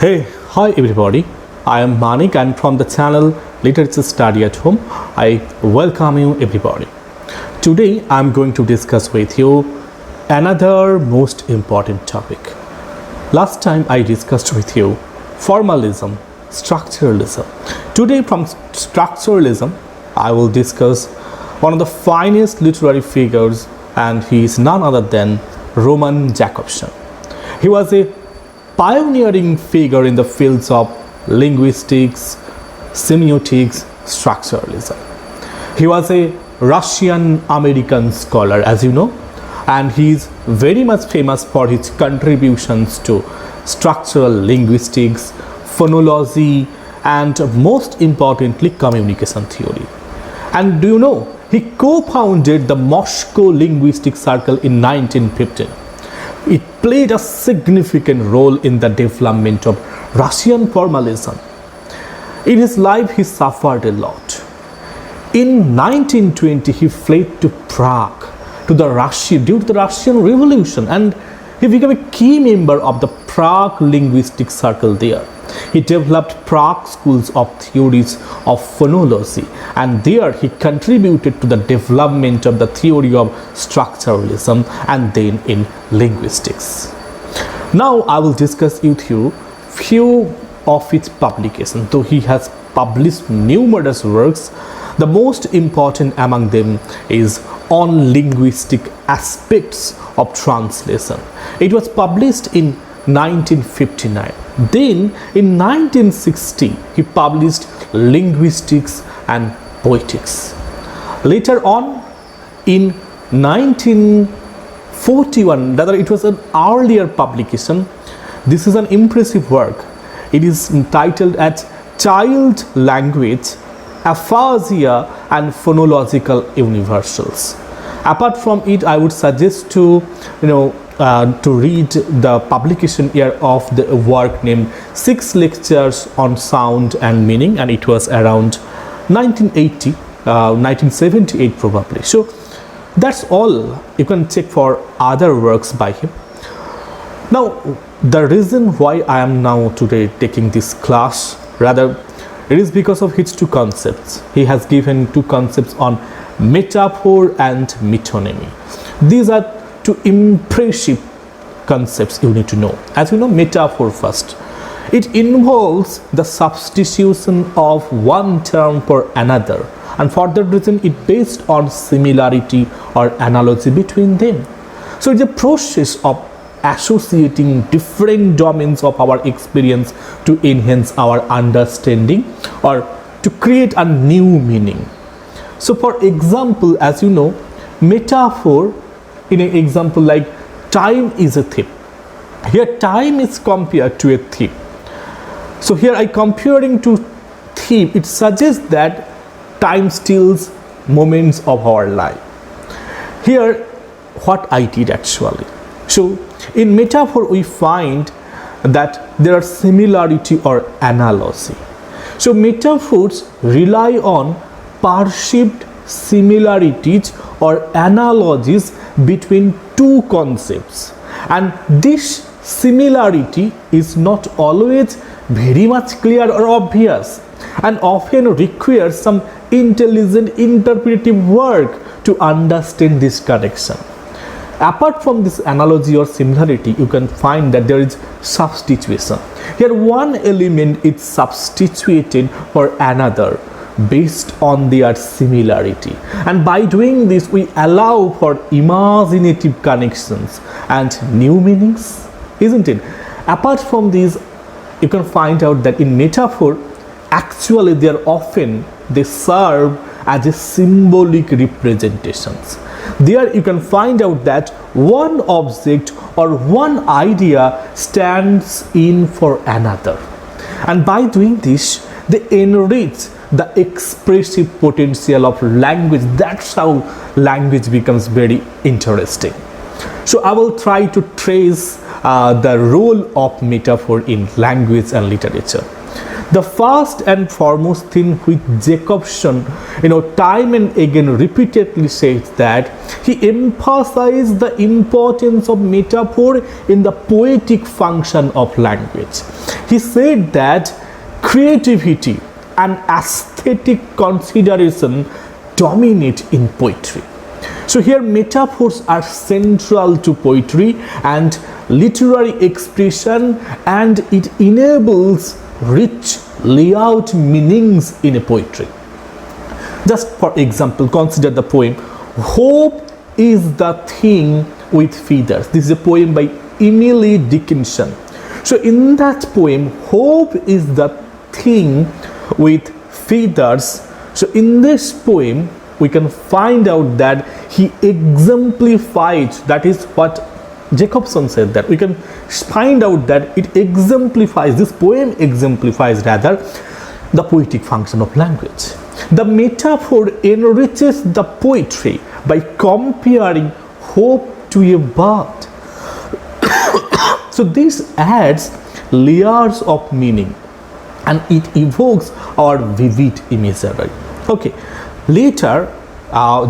Hey, hi everybody. I am Manik and from the channel Literature Study at Home, I welcome you everybody. Today I am going to discuss with you another most important topic. Last time I discussed with you formalism, structuralism. Today from structuralism I will discuss one of the finest literary figures, and he is none other than Roman Jakobson. He was a pioneering figure in the fields of linguistics, semiotics, structuralism. He was a Russian-American scholar, as you know, and he is very much famous for his contributions to structural linguistics, phonology, and most importantly, communication theory. And do you know, he co-founded the Moscow Linguistic Circle in 1915. It played a significant role in the development of Russian formalism. In his life, he suffered a lot. In 1920, he fled to Prague due to the Russian Revolution, and he became a key member of the Prague Linguistic Circle there. He developed Prague schools of theories of phonology, and there he contributed to the development of the theory of structuralism and then in linguistics. Now I will discuss with you few of his publications. Though he has published numerous works, the most important among them is On Linguistic Aspects of Translation. It was published in 1959. Then in 1960 he published Linguistics and Poetics. Later on in 1941, rather it was an earlier publication, this is an impressive work. It is entitled as Child Language, Aphasia and Phonological Universals. Apart from it, I would suggest to read the publication year of the work named 6 Lectures on Sound and Meaning, and it was around 1980, 1978 probably. So that's all. You can check for other works by him. Now, the reason why I am now today taking this class, rather, it is because of his two concepts. He has given two concepts on metaphor and metonymy. These are two impressive concepts you need to know. As you know, metaphor first. It involves the substitution of one term for another, and for that reason it based on similarity or analogy between them. So it's a process of associating different domains of our experience to enhance our understanding or to create a new meaning. So for example, as you know, metaphor, in an example like time is a thief. Here time is compared to a thief. So here I comparing to thief, it suggests that time steals moments of our life. Here what I did actually. So in metaphor we find that there are similarity or analogy. So metaphors rely on perceived similarities or analogies between two concepts, and this similarity is not always very much clear or obvious, and often requires some intelligent interpretive work to understand this connection. Apart from this analogy or similarity, you can find that there is substitution. Here one element is substituted for another based on their similarity, and by doing this we allow for imaginative connections and new meanings, isn't it? Apart from this, you can find out that in metaphor actually they serve as a symbolic representations. There you can find out that one object or one idea stands in for another, and by doing this they enrich the expressive potential of language. That's how language becomes very interesting. So I will try to trace the role of metaphor in language and literature. The first and foremost thing which Jakobson, time and again repeatedly says that he emphasized the importance of metaphor in the poetic function of language. He said that creativity and aesthetic consideration dominate in poetry. So here metaphors are central to poetry and literary expression, and it enables rich layout meanings in a poetry. Just for example, consider the poem Hope is the Thing with Feathers. This is a poem by Emily Dickinson. So in that poem, hope is the thing with feathers. So in this poem we can find out that he exemplifies, that is what Jakobson said, that we can find out that it exemplifies, this poem exemplifies rather the poetic function of language. The metaphor enriches the poetry by comparing hope to a bird. So this adds layers of meaning and it evokes our vivid imagery. Okay, later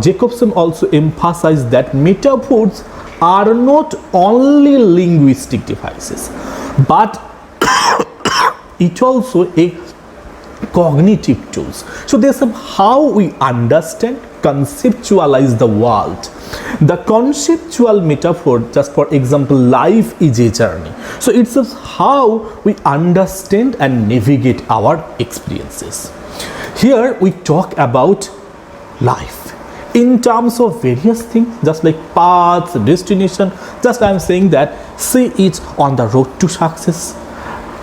Jakobson also emphasized that metaphors are not only linguistic devices, but it also a cognitive tools. So there's some how we understand, conceptualize the world. The conceptual metaphor, just for example, life is a journey. So it's how we understand and navigate our experiences. Here we talk about life in terms of various things, just like paths, destination. Just I am saying that C is on the road to success,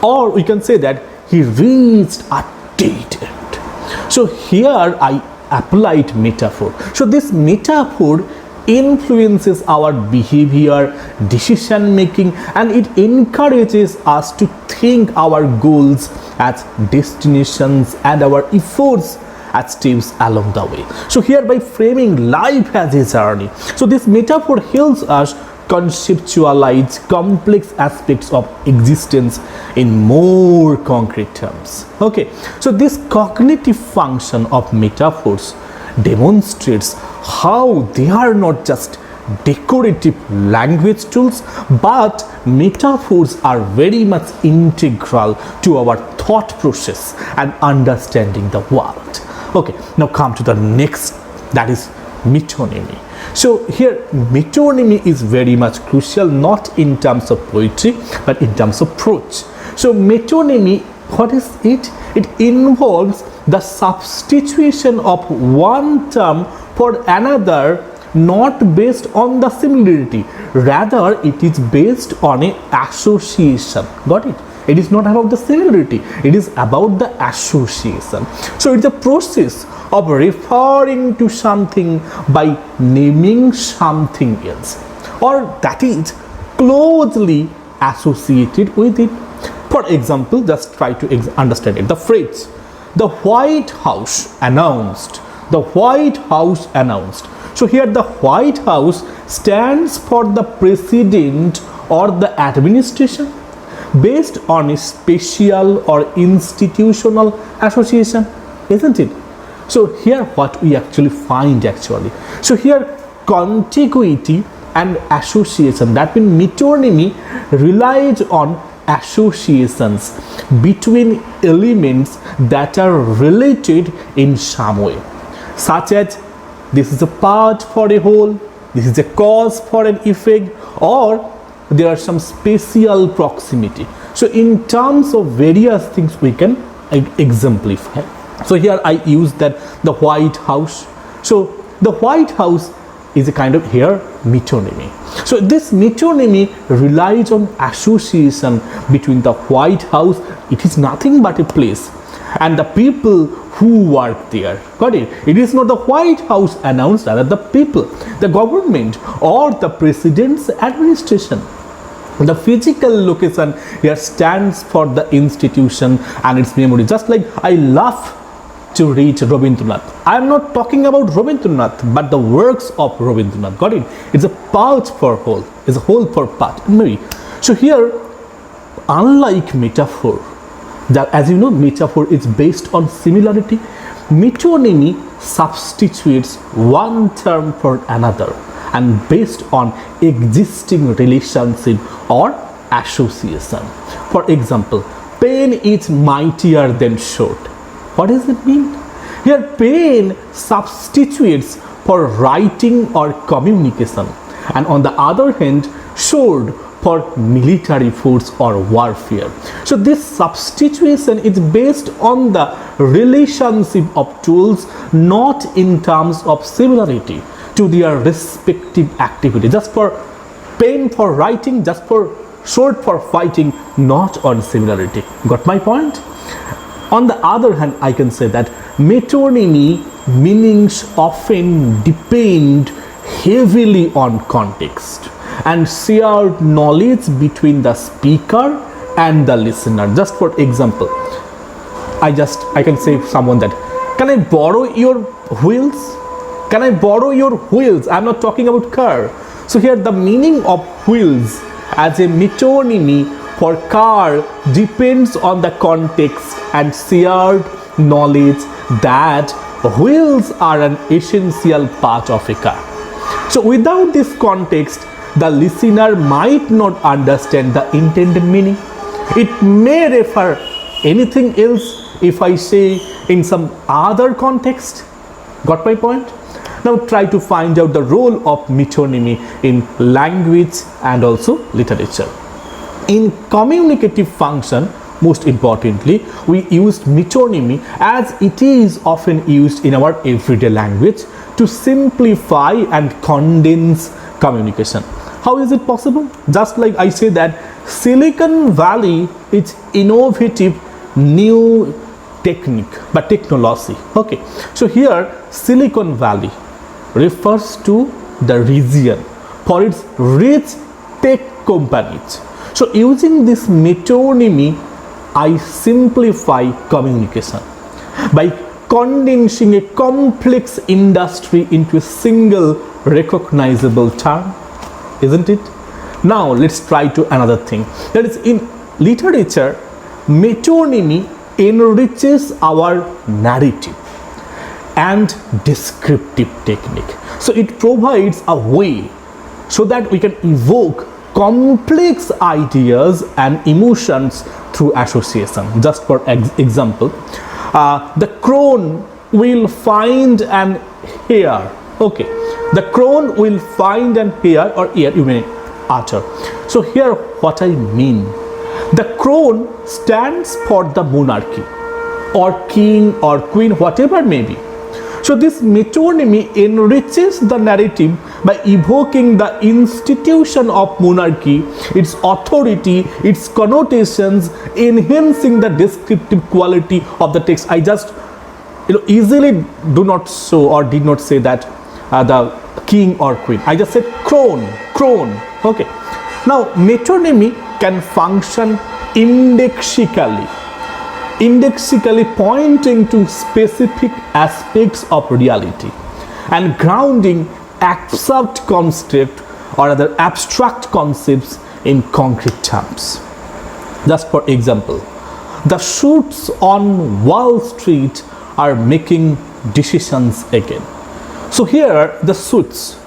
or we can say that he reached a dead end. So here I applied metaphor. So this metaphor influences our behavior, decision making, and it encourages us to think our goals as destinations and our efforts as steps along the way. So here by framing life as a journey, so this metaphor helps us conceptualize complex aspects of existence in more concrete terms. Okay, so this cognitive function of metaphors demonstrates how they are not just decorative language tools, but metaphors are very much integral to our thought process and understanding the world. Okay, now come to the next, that is metonymy. So here metonymy is very much crucial, not in terms of poetry but in terms of prose. So metonymy, what is it? It involves the substitution of one term for another, not based on the similarity, rather it is based on an association. Got it? It is not about the similarity, it is about the association. So it's a process of referring to something by naming something else, or that is closely associated with it. For example, just try to understand it. The phrase, the White House announced. The White House announced. So here the White House stands for the president or the administration based on a spatial or institutional association, isn't it? So here what we actually find actually. So here contiguity and association, that means metonymy relies on associations between elements that are related in some way, such as this is a part for a whole, this is a cause for an effect, or there are some spatial proximity. So in terms of various things we can exemplify. So here I use that the White House. So the White House is a kind of here metonymy. So this metonymy relies on association between the White House, it is nothing but a place, and the people who work there. Got it? It is not the White House announced, rather the people, the government, or the president's administration. The physical location here stands for the institution and its memory. Just like I love to read Rabindranath. I am not talking about Rabindranath, but the works of Rabindranath. Got it? It's a part for whole. It's a whole for part. Maybe. So here, unlike metaphor, That, as you know, metaphor is based on similarity. Metonymy substitutes one term for another and based on existing relationship or association. For example, pen is mightier than sword. What does it mean? Here, pen substitutes for writing or communication, and on the other hand, sword for military force or warfare. So this substitution is based on the relationship of tools, not in terms of similarity to their respective activity. Just for pen for writing, just for sword for fighting, not on similarity. Got my point? On the other hand, I can say that metonymy meanings often depend heavily on context and shared knowledge between the speaker and the listener. Just for example, I can say someone that, can I borrow your wheels? Can I borrow your wheels? I'm not talking about car. So here the meaning of wheels as a metonymy for car depends on the context and shared knowledge that wheels are an essential part of a car. So without this context, the listener might not understand the intended meaning. It may refer anything else if I say in some other context. Got my point? Now try to find out the role of metonymy in language and also literature. In communicative function, most importantly, we used metonymy as it is often used in our everyday language to simplify and condense communication. How is it possible? Just like I say that Silicon Valley is innovative new technique but technology. Okay, so here Silicon Valley refers to the region for its rich tech companies. So using this metonymy, I simplify communication by condensing a complex industry into a single recognizable term, isn't it? Now let's try to another thing, that is, in literature, metonymy enriches our narrative and descriptive technique. So it provides a way so that we can evoke complex ideas and emotions through association. Just for example, the crone will find and hear. Okay, the crone will find and hear, or ear you may utter. So here what I mean, the crone stands for the monarchy or king or queen, whatever may be. So this metonymy enriches the narrative by evoking the institution of monarchy, its authority, its connotations, enhancing the descriptive quality of the text. I just easily do not show or did not say that the king or queen. I just said crone. Okay. Now metonymy can function indexically pointing to specific aspects of reality and grounding abstract concept or other abstract concepts in concrete terms. Just for example, the suits on Wall Street are making decisions again. So here the suits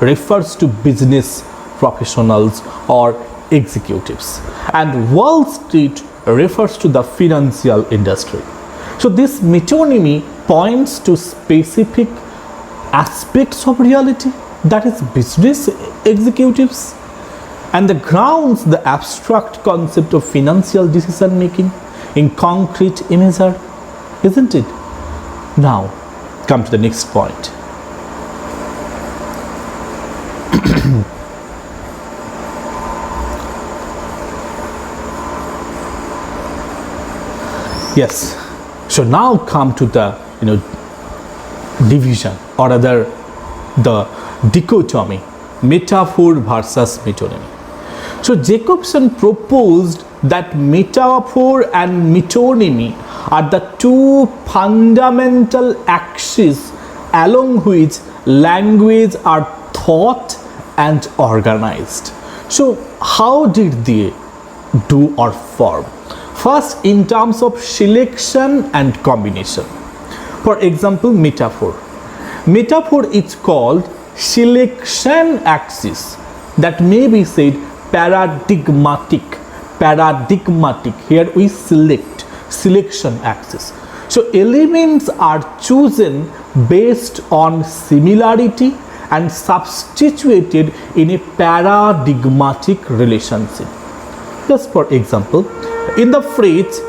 refers to business professionals or executives, and Wall Street refers to the financial industry. So this metonymy points to specific aspects of reality, that is business executives, and the grounds the abstract concept of financial decision making in concrete imagery, isn't it? Now come to the next point. Yes, so now come to the division or rather the dichotomy, metaphor versus metonymy. So Jakobson proposed that metaphor and metonymy are the two fundamental axes along which language are thought and organized. So how did they do or form? First, in terms of selection and combination. For example, metaphor. Metaphor is called selection axis, that may be said paradigmatic. Here we select, selection axis. So elements are chosen based on similarity and substituted in a paradigmatic relationship. Just for example, in the phrase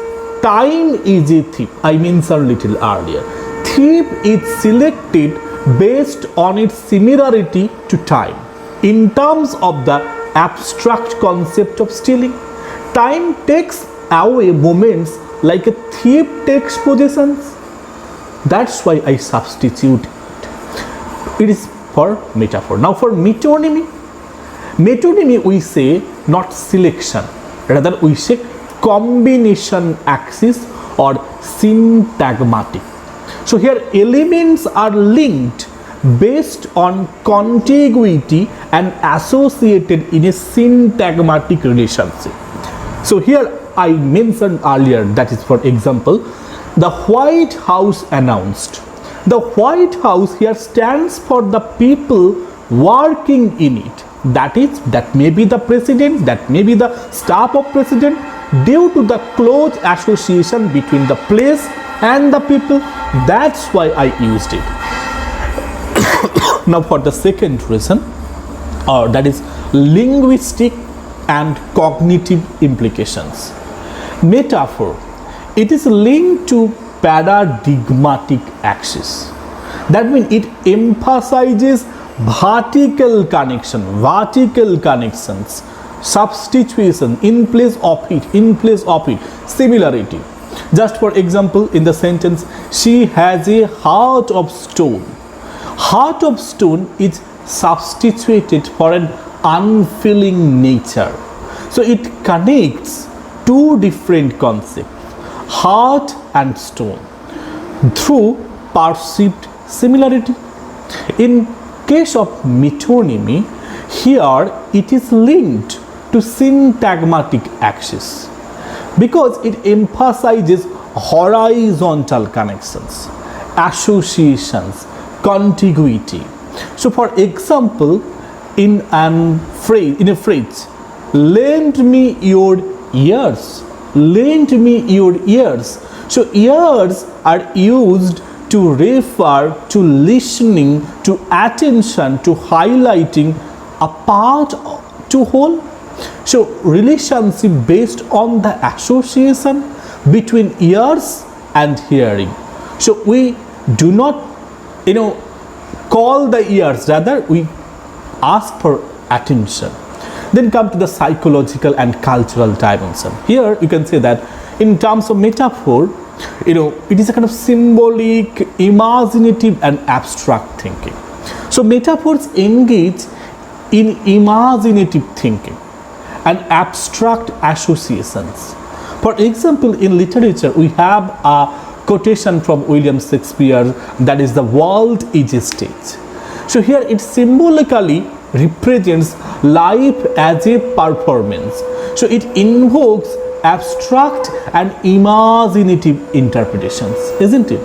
time is a thief, I mentioned little earlier, thief is selected based on its similarity to time. In terms of the abstract concept of stealing, time takes away moments like a thief takes possessions. That's why I substitute it is for metaphor. Now for metonymy, we say not selection, rather we say combination axis or syntagmatic. So here elements are linked based on contiguity and associated in a syntagmatic relationship. So here I mentioned earlier, that is for example, the White House announced. The White House here stands for the people working in it. That may be the president, that may be the staff of president, due to the close association between the place and the people. That's why I used it. Now for the second reason, that is linguistic and cognitive implications. Metaphor, it is linked to paradigmatic axis. That means it emphasizes vertical connections, substitution in place of it, similarity. Just for example, in the sentence, she has a heart of stone. Heart of stone is substituted for an unfeeling nature. So it connects two different concepts, heart and stone, through perceived similarity. In case of metonymy, here it is linked to syntagmatic axis because it emphasizes horizontal connections, associations, contiguity. So for example, in a phrase, lend me your ears. So ears are used to refer to listening, to attention, to highlighting a part to whole. So relationship based on the association between ears and hearing. So we do not call the ears, rather we ask for attention. Then come to the psychological and cultural dimension. Here you can say that in terms of metaphor, it is a kind of symbolic, imaginative and abstract thinking. So metaphors engage in imaginative thinking and abstract associations. For example, in literature we have a quotation from William Shakespeare, that is, the world is a stage. So here it symbolically represents life as a performance. So it invokes abstract and imaginative interpretations, isn't it?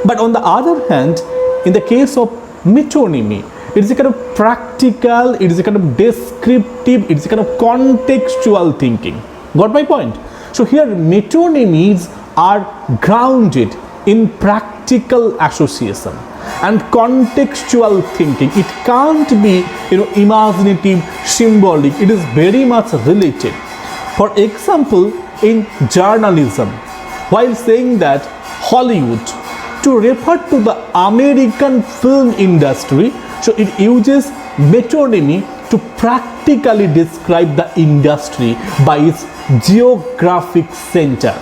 But on the other hand, in the case of metonymy, it is a kind of practical, it is a kind of descriptive, it is a kind of contextual thinking. Got my point? So here metonymies are grounded in practical association and contextual thinking. It can't be imaginative, symbolic. It is very much related. For example, in journalism, while saying that Hollywood, to refer to the American film industry, so it uses metonymy to practically describe the industry by its geographic center.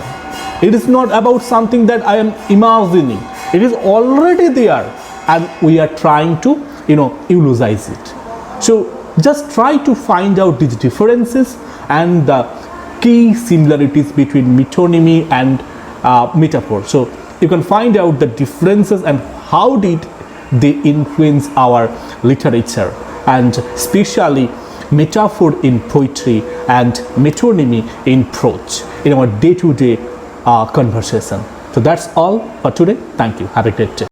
It is not about something that I am imagining. It is already there and we are trying to eulogize it. So just try to find out these differences and the key similarities between metonymy and metaphor. So you can find out the differences and how did they influence our literature, and especially metaphor in poetry and metonymy in prose in our day-to-day conversation. So that's all for today. Thank you. Have a great day.